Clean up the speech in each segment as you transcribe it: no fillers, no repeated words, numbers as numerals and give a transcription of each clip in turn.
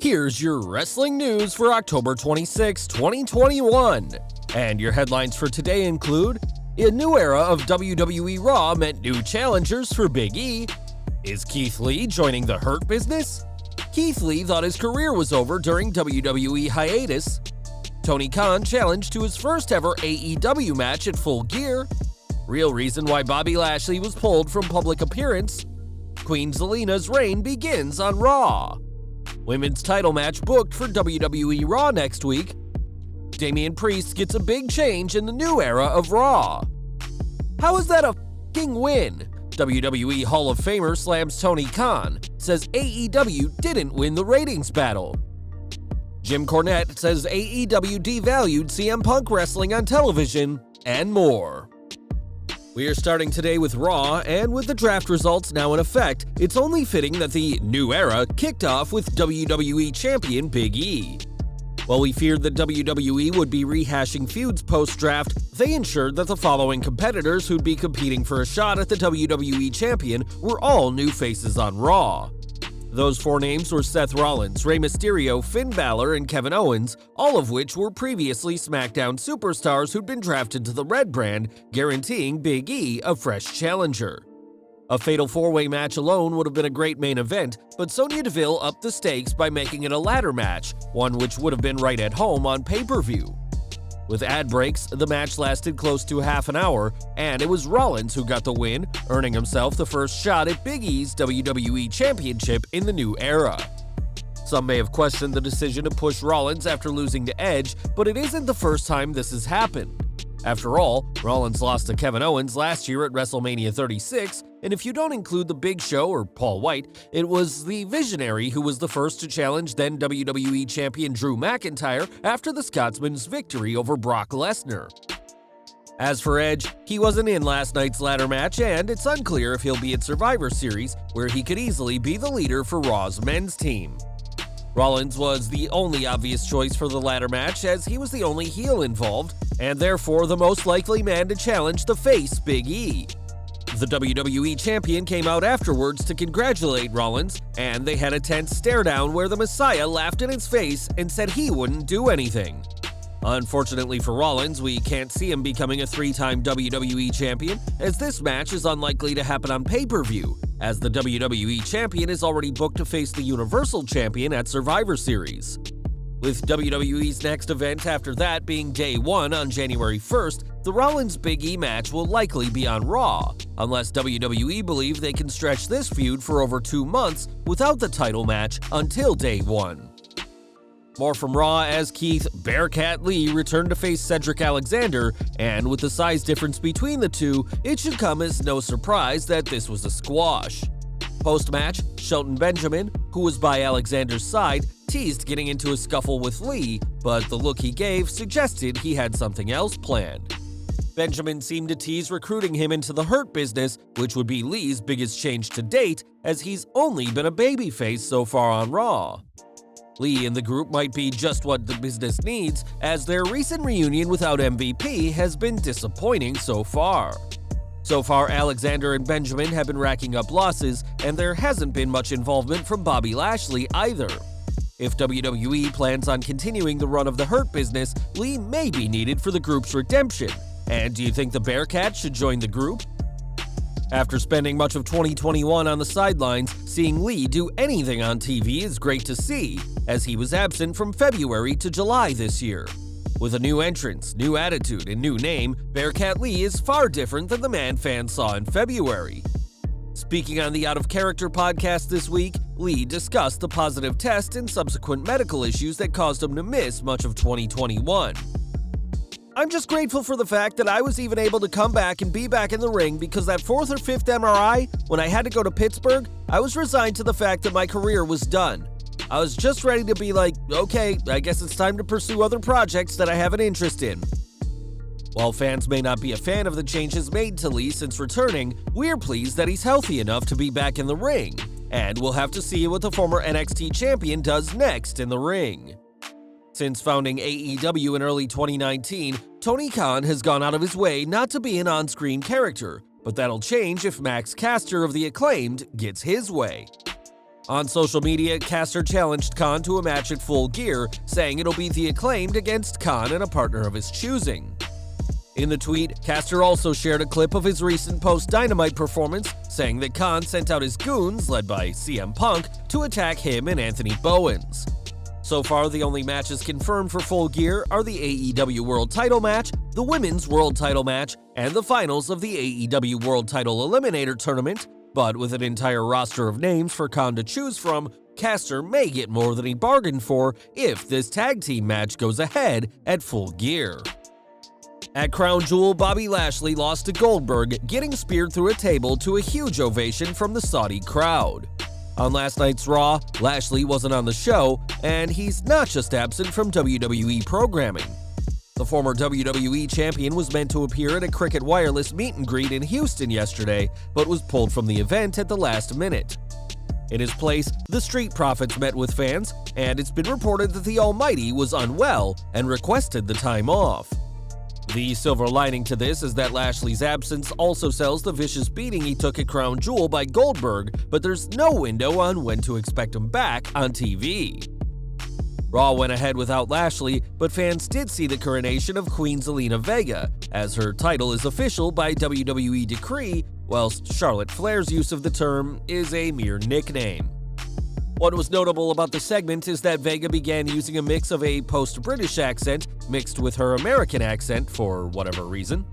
Here's your wrestling news for October 26, 2021. And your headlines for today include: a new era of WWE Raw meant new challengers for Big E. Is Keith Lee joining the Hurt Business? Keith Lee thought his career was over during WWE Hiatus. Tony Khan challenged to his first ever AEW match at Full Gear. Real reason why Bobby Lashley was pulled from public appearance. Queen Zelina's reign begins on Raw. Women's title match booked for WWE Raw next week. Damian Priest gets a big change in the new era of Raw. How is that a f***ing win? WWE Hall of Famer slams Tony Khan, says AEW didn't win the ratings battle. Jim Cornette says AEW devalued CM Punk wrestling on television, and more. We are starting today with Raw, and with the draft results now in effect, it's only fitting that the new era kicked off with WWE Champion Big E. While we feared that WWE would be rehashing feuds post-draft, they ensured that the following competitors who'd be competing for a shot at the WWE Champion were all new faces on Raw. Those four names were Seth Rollins, Rey Mysterio, Finn Balor, and Kevin Owens, all of which were previously SmackDown superstars who'd been drafted to the Red brand, guaranteeing Big E a fresh challenger. A fatal four-way match alone would have been a great main event, but Sonya Deville upped the stakes by making it a ladder match, one which would have been right at home on pay-per-view. With ad breaks, the match lasted close to half an hour, and it was Rollins who got the win, earning himself the first shot at Big E's WWE Championship in the new era. Some may have questioned the decision to push Rollins after losing to Edge, but it isn't the first time this has happened. After all, Rollins lost to Kevin Owens last year at WrestleMania 36, and if you don't include The Big Show or Paul White, it was the Visionary who was the first to challenge then WWE Champion Drew McIntyre after the Scotsman's victory over Brock Lesnar. As for Edge, he wasn't in last night's ladder match, and it's unclear if he'll be at Survivor Series, where he could easily be the leader for Raw's men's team. Rollins was the only obvious choice for the ladder match, as he was the only heel involved, and therefore the most likely man to challenge the face Big E. The WWE Champion came out afterwards to congratulate Rollins, and they had a tense stare-down where the Messiah laughed in his face and said he wouldn't do anything. Unfortunately for Rollins, we can't see him becoming a three-time WWE Champion, as this match is unlikely to happen on pay-per-view, as the WWE Champion is already booked to face the Universal Champion at Survivor Series. With WWE's next event after that being Day 1 on January 1st, the Rollins-Big E match will likely be on Raw, unless WWE believe they can stretch this feud for over 2 months without the title match until Day 1. More from Raw as Keith "Bearcat" Lee returned to face Cedric Alexander, and with the size difference between the two, it should come as no surprise that this was a squash. Post-match, Shelton Benjamin, who was by Alexander's side, teased getting into a scuffle with Lee, but the look he gave suggested he had something else planned. Benjamin seemed to tease recruiting him into the Hurt Business, which would be Lee's biggest change to date, as he's only been a babyface so far on Raw. Lee and the group might be just what the business needs, as their recent reunion without MVP has been disappointing so far. So far, Alexander and Benjamin have been racking up losses, and there hasn't been much involvement from Bobby Lashley either. If WWE plans on continuing the run of the Hurt Business, Lee may be needed for the group's redemption. And do you think the Bearcat should join the group? After spending much of 2021 on the sidelines, seeing Lee do anything on TV is great to see, as he was absent from February to July this year. With a new entrance, new attitude, and new name, Bearcat Lee is far different than the man fans saw in February. Speaking on the Out of Character podcast this week, Lee discussed the positive test and subsequent medical issues that caused him to miss much of 2021. "I'm just grateful for the fact that I was even able to come back and be back in the ring, because that 4th or 5th MRI, when I had to go to Pittsburgh, I was resigned to the fact that my career was done. I was just ready to be like, okay, I guess it's time to pursue other projects that I have an interest in." While fans may not be a fan of the changes made to Lee since returning, we're pleased that he's healthy enough to be back in the ring, and we'll have to see what the former NXT champion does next in the ring. Since founding AEW in early 2019, Tony Khan has gone out of his way not to be an on-screen character, but that'll change if Max Caster of The Acclaimed gets his way. On social media, Caster challenged Khan to a match at Full Gear, saying it'll be the Acclaimed against Khan and a partner of his choosing. In the tweet, Caster also shared a clip of his recent post-Dynamite performance, saying that Khan sent out his goons, led by CM Punk, to attack him and Anthony Bowens. So far, the only matches confirmed for Full Gear are the AEW World Title match, the Women's World Title match, and the finals of the AEW World Title Eliminator Tournament, but with an entire roster of names for Khan to choose from, Caster may get more than he bargained for if this tag team match goes ahead at Full Gear. At Crown Jewel, Bobby Lashley lost to Goldberg, getting speared through a table to a huge ovation from the Saudi crowd. On last night's Raw, Lashley wasn't on the show, and he's not just absent from WWE programming. The former WWE champion was meant to appear at a Cricket Wireless meet and greet in Houston yesterday, but was pulled from the event at the last minute. In his place, the Street Profits met with fans, and it's been reported that the Almighty was unwell and requested the time off. The silver lining to this is that Lashley's absence also sells the vicious beating he took at Crown Jewel by Goldberg, but there's no window on when to expect him back on TV. Raw went ahead without Lashley, but fans did see the coronation of Queen Zelina Vega, as her title is official by WWE decree, whilst Charlotte Flair's use of the term is a mere nickname. What was notable about the segment is that Vega began using a mix of a post-British accent mixed with her American accent for whatever reason.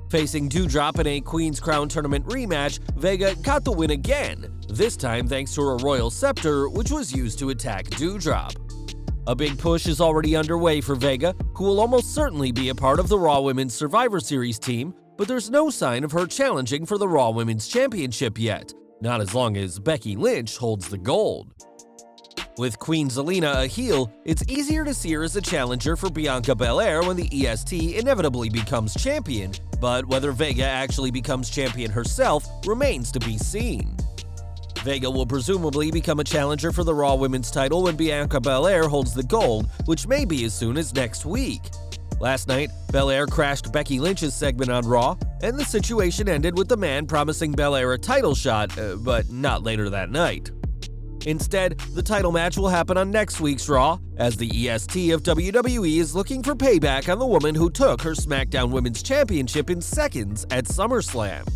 Facing Doudrop in a Queen's Crown Tournament rematch, Vega got the win again, this time thanks to her Royal Scepter, which was used to attack Doudrop. A big push is already underway for Vega, who will almost certainly be a part of the Raw Women's Survivor Series team, but there's no sign of her challenging for the Raw Women's Championship yet, not as long as Becky Lynch holds the gold. With Queen Zelina a heel, it's easier to see her as a challenger for Bianca Belair when the EST inevitably becomes champion, but whether Vega actually becomes champion herself remains to be seen. Vega will presumably become a challenger for the Raw Women's title when Bianca Belair holds the gold, which may be as soon as next week. Last night, Belair crashed Becky Lynch's segment on Raw, and the situation ended with the man promising Belair a title shot, but not later that night. Instead, the title match will happen on next week's Raw, as the EST of WWE is looking for payback on the woman who took her SmackDown Women's Championship in seconds at SummerSlam.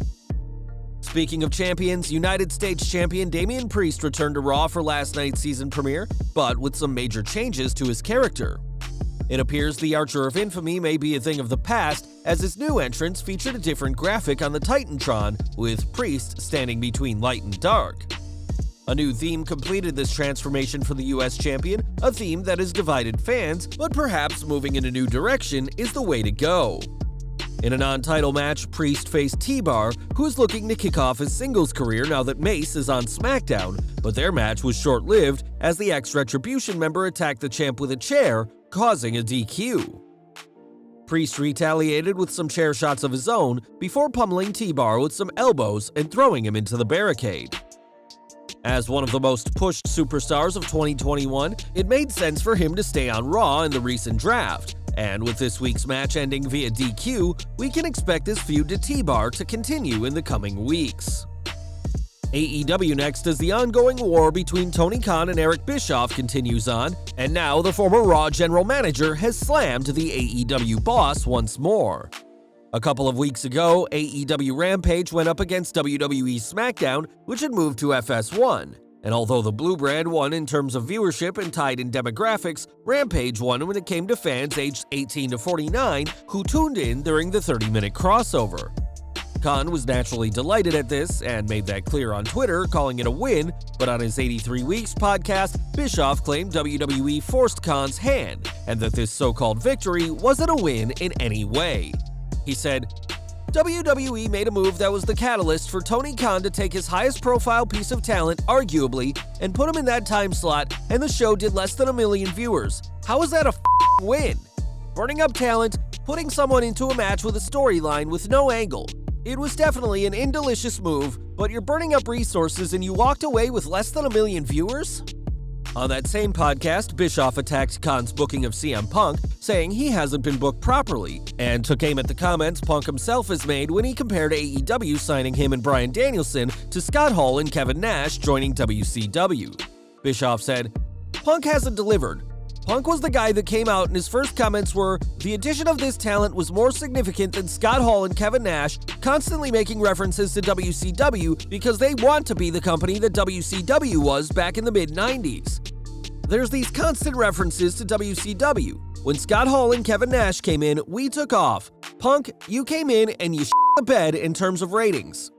Speaking of champions, United States champion Damian Priest returned to Raw for last night's season premiere, but with some major changes to his character. It appears the Archer of Infamy may be a thing of the past, as his new entrance featured a different graphic on the Titantron, with Priest standing between light and dark. A new theme completed this transformation for the US champion, a theme that has divided fans, but perhaps moving in a new direction is the way to go. In a non-title match, Priest faced T-Bar, who's looking to kick off his singles career now that Mace is on SmackDown, but their match was short-lived as the ex-Retribution member attacked the champ with a chair, causing a DQ. Priest retaliated with some chair shots of his own before pummeling T-Bar with some elbows and throwing him into the barricade. As one of the most pushed superstars of 2021, it made sense for him to stay on Raw in the recent draft, and with this week's match ending via DQ, we can expect this feud to T-Bar to continue in the coming weeks. AEW next as the ongoing war between Tony Khan and Eric Bischoff continues on, and now the former Raw general manager has slammed the AEW boss once more. A couple of weeks ago, AEW Rampage went up against WWE SmackDown, which had moved to FS1. And although the Blue brand won in terms of viewership and tied in demographics, Rampage won when it came to fans aged 18 to 49 who tuned in during the 30-minute crossover. Khan was naturally delighted at this and made that clear on Twitter, calling it a win, but on his 83 Weeks podcast, Bischoff claimed WWE forced Khan's hand and that this so-called victory wasn't a win in any way. He said, WWE made a move that was the catalyst for Tony Khan to take his highest profile piece of talent, arguably, and put him in that time slot, and the show did less than 1 million viewers. How is that a win? Burning up talent, putting someone into a match with a storyline with no angle. It was definitely an indelicious move, but you're burning up resources and you walked away with less than 1 million viewers? On that same podcast, Bischoff attacked Khan's booking of CM Punk, saying he hasn't been booked properly, and took aim at the comments Punk himself has made when he compared AEW signing him and Bryan Danielson to Scott Hall and Kevin Nash joining WCW. Bischoff said, "Punk hasn't delivered. Punk was the guy that came out and his first comments were, the addition of this talent was more significant than Scott Hall and Kevin Nash, constantly making references to WCW because they want to be the company that WCW was back in the mid-90s. There's these constant references to WCW. When Scott Hall and Kevin Nash came in, we took off. Punk, you came in and you shit the bed in terms of ratings."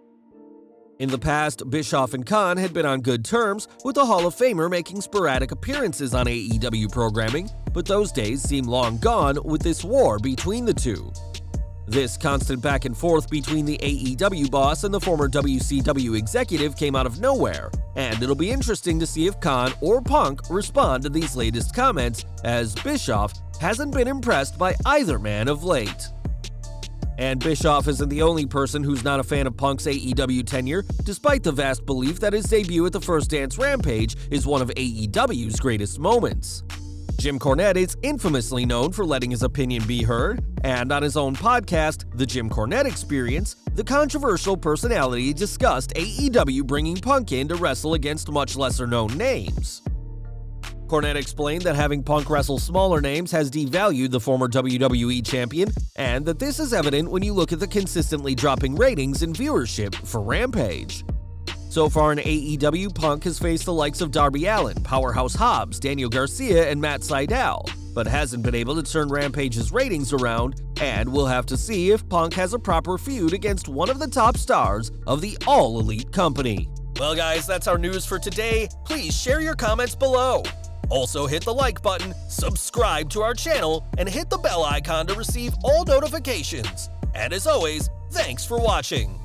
In the past, Bischoff and Khan had been on good terms, with the Hall of Famer making sporadic appearances on AEW programming, but those days seem long gone with this war between the two. This constant back and forth between the AEW boss and the former WCW executive came out of nowhere, and it'll be interesting to see if Khan or Punk respond to these latest comments, as Bischoff hasn't been impressed by either man of late. And Bischoff isn't the only person who's not a fan of Punk's AEW tenure, despite the vast belief that his debut at the First Dance Rampage is one of AEW's greatest moments. Jim Cornette is infamously known for letting his opinion be heard, and on his own podcast, The Jim Cornette Experience, the controversial personality discussed AEW bringing Punk in to wrestle against much lesser-known names. Cornette explained that having Punk wrestle smaller names has devalued the former WWE champion, and that this is evident when you look at the consistently dropping ratings and viewership for Rampage. So far in AEW, Punk has faced the likes of Darby Allin, Powerhouse Hobbs, Daniel Garcia, and Matt Sydal, but hasn't been able to turn Rampage's ratings around, and we'll have to see if Punk has a proper feud against one of the top stars of the All Elite company. Well guys, that's our news for today. Please share your comments below. Also hit the like button, subscribe to our channel, and hit the bell icon to receive all notifications. And as always, thanks for watching.